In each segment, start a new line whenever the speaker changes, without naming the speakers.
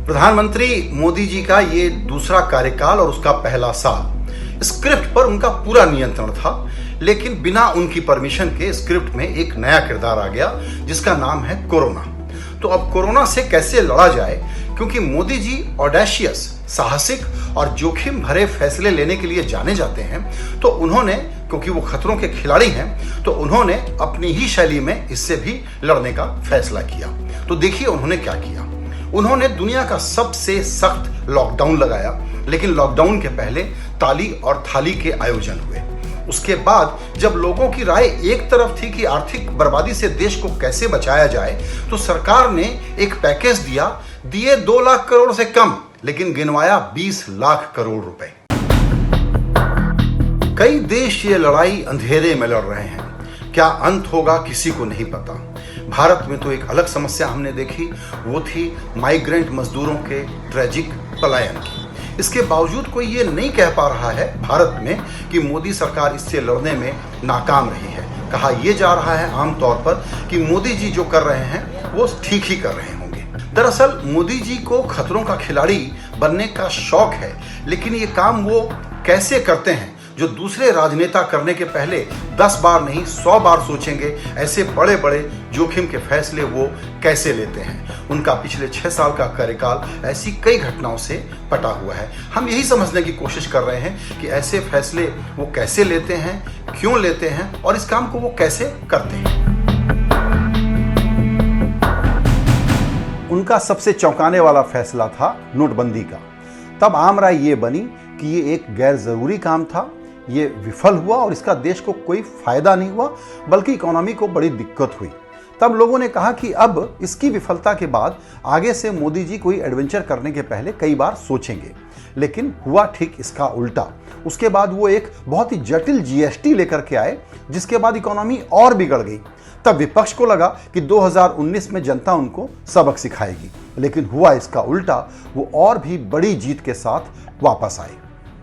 प्रधानमंत्री मोदी जी का ये दूसरा कार्यकाल और उसका पहला साल। स्क्रिप्ट पर उनका पूरा नियंत्रण था, लेकिन बिना उनकी परमिशन के स्क्रिप्ट में एक नया किरदार आ गया जिसका नाम है कोरोना। तो अब कोरोना से कैसे लड़ा जाए, क्योंकि मोदी जी ऑडेशियस, साहसिक और जोखिम भरे फैसले लेने के लिए जाने जाते हैं, तो उन्होंने, क्योंकि वो खतरों के खिलाड़ी हैं, तो उन्होंने अपनी ही शैली में इससे भी लड़ने का फैसला किया। तो देखिए उन्होंने क्या किया। उन्होंने दुनिया का सबसे सख्त लॉकडाउन लगाया, लेकिन लॉकडाउन के पहले ताली और थाली के आयोजन हुए। उसके बाद जब लोगों की राय एक तरफ थी कि आर्थिक बर्बादी से देश को कैसे बचाया जाए, तो सरकार ने एक पैकेज दिए 2 लाख करोड़ से कम, लेकिन गिनवाया 20 लाख करोड़ रुपए। कई देश ये लड़ाई अंधेरे में लड़ रहे हैं। क्या अंत होगा किसी को नहीं पता। भारत में तो एक अलग समस्या हमने देखी, वो थी माइग्रेंट मजदूरों के ट्रेजिक पलायन की। इसके बावजूद कोई ये नहीं कह पा रहा है भारत में कि मोदी सरकार इससे लड़ने में नाकाम रही है। कहा यह जा रहा है आमतौर पर कि मोदी जी जो कर रहे हैं वो ठीक ही कर रहे होंगे। दरअसल मोदी जी को खतरों का खिलाड़ी बनने का शौक है, लेकिन ये काम वो कैसे करते हैं जो दूसरे राजनेता करने के पहले 10 बार नहीं 100 बार सोचेंगे। ऐसे बड़े बड़े जोखिम के फैसले वो कैसे लेते हैं। उनका पिछले 6 साल का कार्यकाल ऐसी कई घटनाओं से पटा हुआ है। हम यही समझने की कोशिश कर रहे हैं कि ऐसे फैसले वो कैसे लेते हैं, क्यों लेते हैं और इस काम को वो कैसे करते हैं। उनका सबसे चौंकाने वाला फैसला था नोटबंदी का। तब आम राय ये बनी कि ये एक गैर जरूरी काम था, ये विफल हुआ और इसका देश को कोई फायदा नहीं हुआ, बल्कि इकोनॉमी को बड़ी दिक्कत हुई। तब लोगों ने कहा कि अब इसकी विफलता के बाद आगे से मोदी जी कोई एडवेंचर करने के पहले कई बार सोचेंगे, लेकिन हुआ ठीक इसका उल्टा। उसके बाद वो एक बहुत ही जटिल जीएसटी लेकर के आए, जिसके बाद इकोनॉमी और बिगड़ गई। तब विपक्ष को लगा कि 2019 में जनता उनको सबक सिखाएगी, लेकिन हुआ इसका उल्टा। वो और भी बड़ी जीत के साथ वापस आए।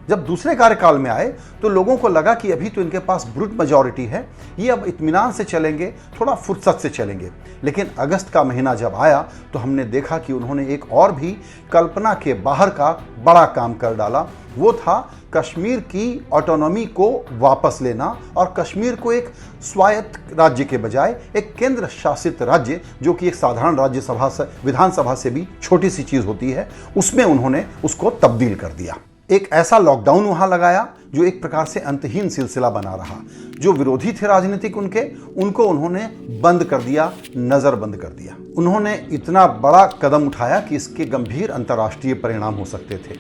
जब दूसरे कार्यकाल में आए तो लोगों को लगा कि अभी तो इनके पास ब्रूट मेजॉरिटी है, ये अब इत्मीनान से चलेंगे, थोड़ा फुर्सत से चलेंगे। लेकिन अगस्त का महीना जब आया तो हमने देखा कि उन्होंने एक और भी कल्पना के बाहर का बड़ा काम कर डाला। वो था कश्मीर की ऑटोनॉमी को वापस लेना और कश्मीर को एक स्वायत्त राज्य के बजाय एक केंद्र शासित राज्य, जो कि एक साधारण राज्यसभा से, विधानसभा से भी छोटी सी चीज होती है, उसमें उन्होंने उसको तब्दील कर दिया। एक ऐसा लॉकडाउन वहां लगाया जो एक प्रकार से अंतहीन सिलसिला बना रहा। जो विरोधी थे राजनीतिक उनको उन्होंने बंद कर दिया, नजरबंद कर दिया। उन्होंने इतना बड़ा कदम उठाया कि इसके गंभीर अंतर्राष्ट्रीय परिणाम हो सकते थे।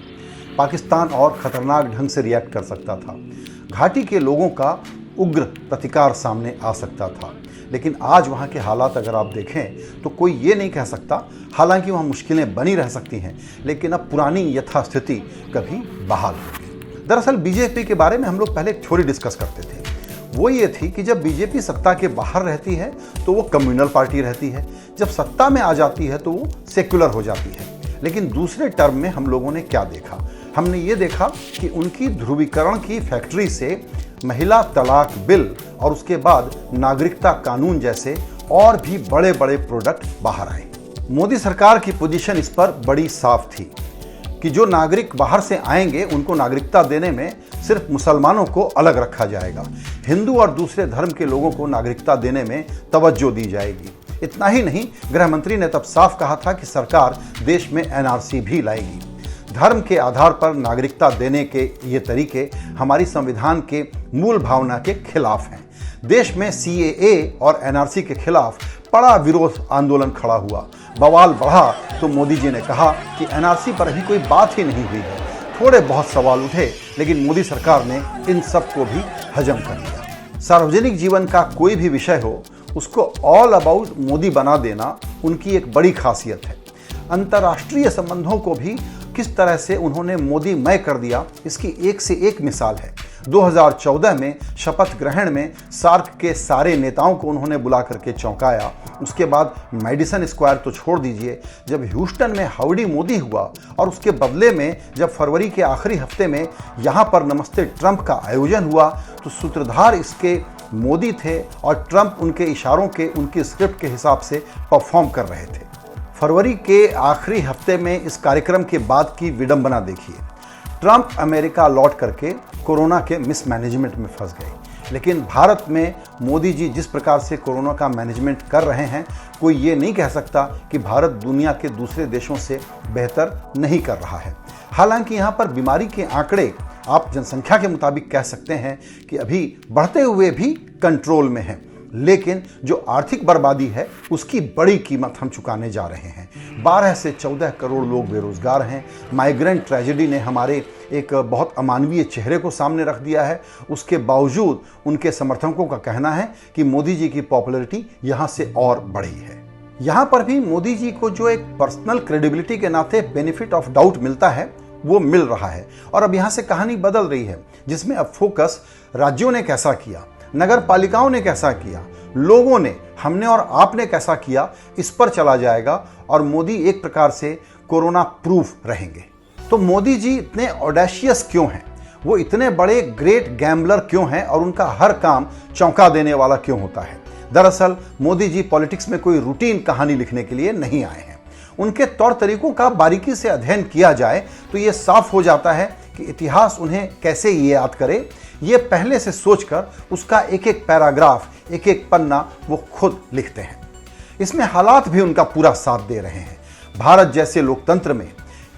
पाकिस्तान और खतरनाक ढंग से रिएक्ट कर सकता था। घाटी के लोगों का उग्र प्रतिकार सामने आ सकता था। लेकिन आज वहाँ के हालात अगर आप देखें तो कोई ये नहीं कह सकता, हालांकि वहाँ मुश्किलें बनी रह सकती हैं, लेकिन अब पुरानी यथास्थिति कभी बहाल होगी। दरअसल बीजेपी के बारे में हम लोग पहले एक थ्योरी डिस्कस करते थे। वो ये थी कि जब बीजेपी सत्ता के बाहर रहती है तो वो कम्युनल पार्टी रहती है, जब सत्ता में आ जाती है तो वो सेक्युलर हो जाती है। लेकिन दूसरे टर्म में हम लोगों ने क्या देखा? हमने ये देखा कि उनकी ध्रुवीकरण की फैक्ट्री से महिला तलाक बिल और उसके बाद नागरिकता कानून जैसे और भी बड़े बड़े प्रोडक्ट बाहर आए। मोदी सरकार की पोजीशन इस पर बड़ी साफ थी कि जो नागरिक बाहर से आएंगे उनको नागरिकता देने में सिर्फ मुसलमानों को अलग रखा जाएगा, हिंदू और दूसरे धर्म के लोगों को नागरिकता देने में तवज्जो दी जाएगी। इतना ही नहीं, गृह मंत्री ने तब साफ कहा था कि सरकार देश में एनआरसी भी लाएगी। धर्म के आधार पर नागरिकता देने के ये तरीके हमारी संविधान के मूल भावना के खिलाफ हैं। देश में सीएए और एनआरसी के खिलाफ बड़ा विरोध आंदोलन खड़ा हुआ। बवाल बढ़ा तो मोदी जी ने कहा कि एनआरसी पर अभी कोई बात ही नहीं हुई है। थोड़े बहुत सवाल उठे, लेकिन मोदी सरकार ने इन सब को भी हजम कर लिया। सार्वजनिक जीवन का कोई भी विषय हो, उसको ऑल अबाउट मोदी बना देना उनकी एक बड़ी खासियत है। अंतर्राष्ट्रीय संबंधों को भी किस तरह से उन्होंने मोदी मय कर दिया, इसकी एक से एक मिसाल है। 2014 में शपथ ग्रहण में सार्क के सारे नेताओं को उन्होंने बुला करके चौंकाया। उसके बाद मेडिसन स्क्वायर तो छोड़ दीजिए, जब ह्यूस्टन में हाउडी मोदी हुआ और उसके बदले में जब फरवरी के आखिरी हफ्ते में यहाँ पर नमस्ते ट्रंप का आयोजन हुआ, तो सूत्रधार इसके मोदी थे और ट्रंप उनके इशारों के, उनकी स्क्रिप्ट के हिसाब से परफॉर्म कर रहे थे। फरवरी के आखिरी हफ्ते में इस कार्यक्रम के बाद की विडंबना देखिए। ट्रंप अमेरिका लौट करके कोरोना के मिसमैनेजमेंट में फंस गए, लेकिन भारत में मोदी जी जिस प्रकार से कोरोना का मैनेजमेंट कर रहे हैं, कोई ये नहीं कह सकता कि भारत दुनिया के दूसरे देशों से बेहतर नहीं कर रहा है। हालांकि यहाँ पर बीमारी के आंकड़े आप जनसंख्या के मुताबिक कह सकते हैं कि अभी बढ़ते हुए भी कंट्रोल में है, लेकिन जो आर्थिक बर्बादी है उसकी बड़ी कीमत हम चुकाने जा रहे हैं। 12 से 14 करोड़ लोग बेरोजगार हैं। माइग्रेंट ट्रेजेडी ने हमारे एक बहुत अमानवीय चेहरे को सामने रख दिया है। उसके बावजूद उनके समर्थकों का कहना है कि मोदी जी की पॉपुलैरिटी यहाँ से और बढ़ी है। यहाँ पर भी मोदी जी को जो एक पर्सनल क्रेडिबिलिटी के नाते बेनिफिट ऑफ डाउट मिलता है वो मिल रहा है, और अब यहाँ से कहानी बदल रही है, जिसमें अब फोकस राज्यों ने कैसा किया, नगर पालिकाओं ने कैसा किया, लोगों ने, हमने और आपने कैसा किया, इस पर चला जाएगा और मोदी एक प्रकार से कोरोना प्रूफ रहेंगे। तो मोदी जी इतने ऑडेशियस क्यों हैं, वो इतने बड़े ग्रेट गैम्बलर क्यों हैं और उनका हर काम चौंका देने वाला क्यों होता है? दरअसल मोदी जी पॉलिटिक्स में कोई रूटीन कहानी लिखने के लिए नहीं आए हैं। उनके तौर तरीकों का बारीकी से अध्ययन किया जाए तो ये साफ हो जाता है कि इतिहास उन्हें कैसे याद करे, ये पहले से सोचकर उसका एक एक पैराग्राफ, एक एक पन्ना वो खुद लिखते हैं। इसमें हालात भी उनका पूरा साथ दे रहे हैं। भारत जैसे लोकतंत्र में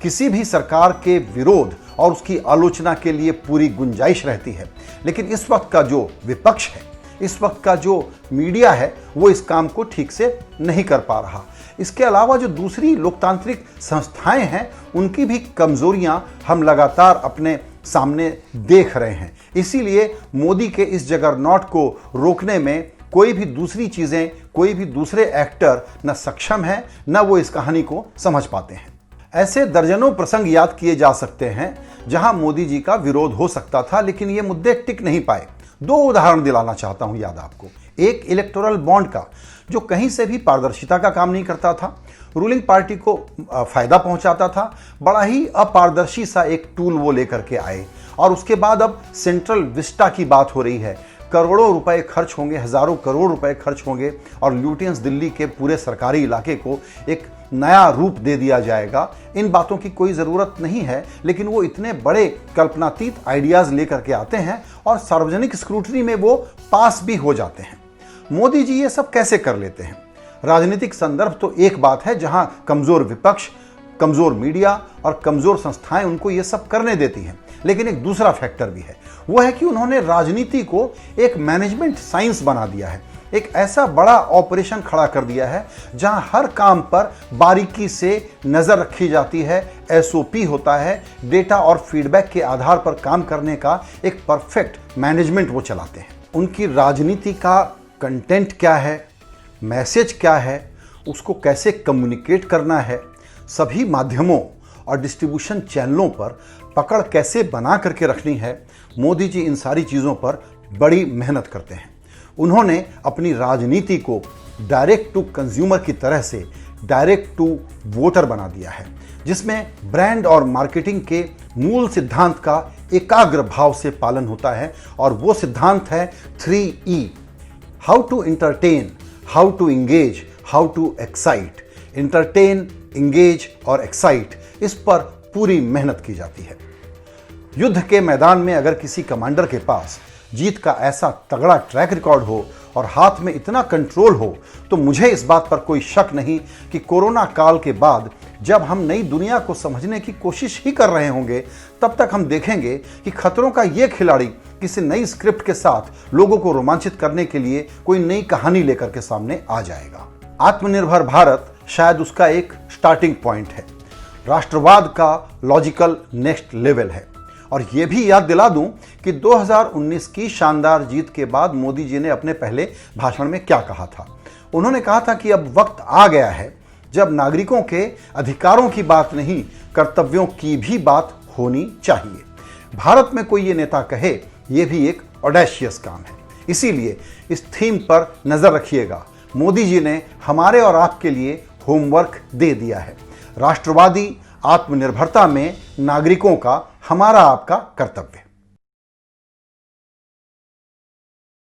किसी भी सरकार के विरोध और उसकी आलोचना के लिए पूरी गुंजाइश रहती है, लेकिन इस वक्त का जो विपक्ष है, इस वक्त का जो मीडिया है, वो इस काम को ठीक से नहीं कर पा रहा। इसके अलावा जो दूसरी लोकतांत्रिक संस्थाएं हैं, उनकी भी कमजोरियां हम लगातार अपने सामने देख रहे हैं। इसीलिए मोदी के इस जगरनॉट को रोकने में कोई भी दूसरी चीजें, कोई भी दूसरे एक्टर न सक्षम हैं, न वो इस कहानी को समझ पाते हैं। ऐसे दर्जनों प्रसंग याद किए जा सकते हैं जहां मोदी जी का विरोध हो सकता था, लेकिन ये मुद्दे टिक नहीं पाए। 2 उदाहरण दिलाना चाहता हूं याद आपको। एक इलेक्टोरल बॉन्ड का, जो कहीं से भी पारदर्शिता का काम नहीं करता था, रूलिंग पार्टी को फायदा पहुंचाता था, बड़ा ही अपारदर्शी सा एक टूल वो लेकर के आए। और उसके बाद अब सेंट्रल विस्टा की बात हो रही है। करोड़ों रुपए खर्च होंगे, हजारों करोड़ रुपए खर्च होंगे और ल्यूटियंस दिल्ली के पूरे सरकारी इलाके को एक नया रूप दे दिया जाएगा। इन बातों की कोई ज़रूरत नहीं है, लेकिन वो इतने बड़े कल्पनातीत आइडियाज़ लेकर के आते हैं और सार्वजनिक स्क्रूटनी में वो पास भी हो जाते हैं। मोदी जी ये सब कैसे कर लेते हैं? राजनीतिक संदर्भ तो एक बात है जहां कमज़ोर विपक्ष, कमज़ोर मीडिया और कमज़ोर संस्थाएं उनको ये सब करने देती हैं, लेकिन एक दूसरा फैक्टर भी है। वो है कि उन्होंने राजनीति को एक मैनेजमेंट साइंस बना दिया है। एक ऐसा बड़ा ऑपरेशन खड़ा कर दिया है जहां हर काम पर बारीकी से नज़र रखी जाती है, एसओपी होता है, डेटा और फीडबैक के आधार पर काम करने का एक परफेक्ट मैनेजमेंट वो चलाते हैं। उनकी राजनीति का कंटेंट क्या है, मैसेज क्या है, उसको कैसे कम्युनिकेट करना है, सभी माध्यमों और डिस्ट्रीब्यूशन चैनलों पर पकड़ कैसे बना करके रखनी है, मोदी जी इन सारी चीज़ों पर बड़ी मेहनत करते हैं। उन्होंने अपनी राजनीति को डायरेक्ट टू कंज्यूमर की तरह से डायरेक्ट टू वोटर बना दिया है, जिसमें ब्रांड और मार्केटिंग के मूल सिद्धांत का एकाग्र भाव से पालन होता है। और वो सिद्धांत है 3E: how to entertain, how to engage, how to excite. Entertain, engage और एक्साइट, इस पर पूरी मेहनत की जाती है। युद्ध के मैदान में अगर किसी कमांडर के पास जीत का ऐसा तगड़ा ट्रैक रिकॉर्ड हो और हाथ में इतना कंट्रोल हो, तो मुझे इस बात पर कोई शक नहीं कि कोरोना काल के बाद जब हम नई दुनिया को समझने की कोशिश ही कर रहे होंगे, तब तक हम देखेंगे कि खतरों का ये खिलाड़ी किसी नई स्क्रिप्ट के साथ लोगों को रोमांचित करने के लिए कोई नई कहानी लेकर के सामने आ जाएगा। आत्मनिर्भर भारत शायद उसका एक स्टार्टिंग पॉइंट है, राष्ट्रवाद का लॉजिकल नेक्स्ट लेवल है। और ये भी याद दिला दूं कि 2019 की शानदार जीत के बाद मोदी जी ने अपने पहले भाषण में क्या कहा था। उन्होंने कहा था कि अब वक्त आ गया है जब नागरिकों के अधिकारों की बात नहीं, कर्तव्यों की भी बात होनी चाहिए। भारत में कोई ये नेता कहे, ये भी एक ऑडेशियस काम है। इसीलिए इस थीम पर नजर रखिएगा। मोदी जी ने हमारे और आपके लिए होमवर्क दे दिया है। राष्ट्रवादी आत्मनिर्भरता में नागरिकों का हमारा आपका कर्तव्य।